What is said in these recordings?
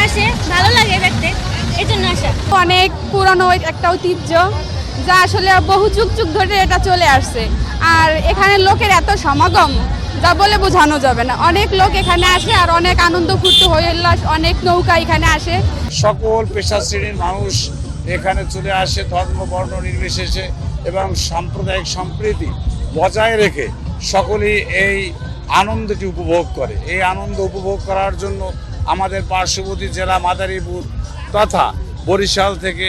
আসে, ভালো লাগে দেখতে, এই জন্য আসা। অনেক পুরানো একটা ঐতিহ্য, যা আসলে বহু যুগ যুগ ধরে এটা চলে আসছে। আর এখানে লোকের এত সমাগম, যা বলে বোঝানো যাবে না। অনেক লোক এখানে আসে আর অনেক আনন্দ ফুর্তি হয়ে উল্লাস, অনেক নৌকা এখানে আসে। সকল পেশা শ্রেণীর মানুষ এখানে চলে আসে, ধর্ম বর্ণ নির্বিশেষে, এবং সাম্প্রদায়িক সম্প্রীতি বজায় রেখে সকলেই এই আনন্দটি উপভোগ করে। এই আনন্দ উপভোগ করার জন্য আমাদের পার্শ্ববর্তী জেলা মাদারীপুর তথা বরিশাল থেকে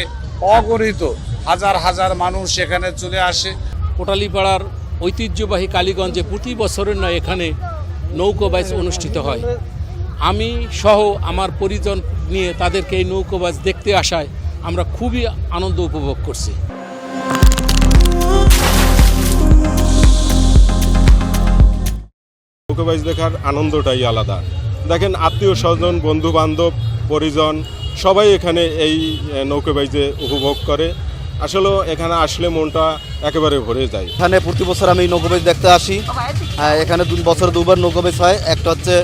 অগণিত হাজার হাজার মানুষ এখানে চলে আসে। কোটালীপাড়ার ঐতিহ্যবাহী কালীগঞ্জে প্রতি বছরের নয় এখানে নৌকোবাইজ অনুষ্ঠিত হয়। আমি সহ আমার পরিজন নিয়ে তাদেরকে এই নৌকোবাইজ দেখতে আসায় আমরা খুবই আনন্দ উপভোগ করছি। নৌকোবাইজ দেখার আনন্দটাই আলাদা। দেখেন, আত্মীয় স্বজন, বন্ধু বান্ধব, পরিজন সবাই এখানে এই নৌকোবাইজে উপভোগ করে। আসলে এখানে আসলে মনটা একেবারে ভরে যায়। এখানে প্রতি বছর আমি নৌকোবাইজ দেখতে আসি। এখানে বছরে দুবার নৌকোবাইজ হয়। একটা হচ্ছে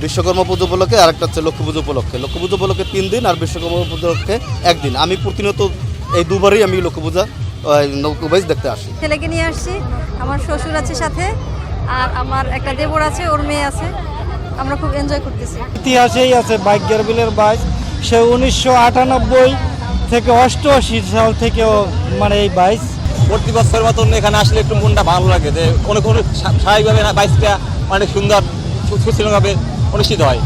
বিশ্বকর্মা পুজো উপলক্ষে, আর একটা হচ্ছে লক্ষ্মী পুজো উপলক্ষে। লক্ষ্মী পুজো উপলক্ষে 3 দিন আর বিশ্বকর্মা পুজো উপলক্ষে 1 দিন। আমি প্রতিনিয়ত এই দুবারই আমি লক্ষ্মী পূজা নৌকোবাইজ দেখতে আসি। ছেলেকে নিয়ে আসছি, আমার শ্বশুর আছে সাথে, আর আমার একটা দেবর আছে, ওর মেয়ে আছে। আমরা খুব এনজয় করতেছি। ইতিহাসেই আছে ভাগ্যের বিলের বাইচ। সে 1998 থেকে 88 সাল থেকেও মানে এই বাইচ। প্রতি বছরের মতন এখানে আসলে একটু মনটা ভালো লাগে যে অনেক স্বাভাবিকভাবে বাইচটা অনেক সুন্দর সুশৃঙ্খলভাবে অনুষ্ঠিত হয়।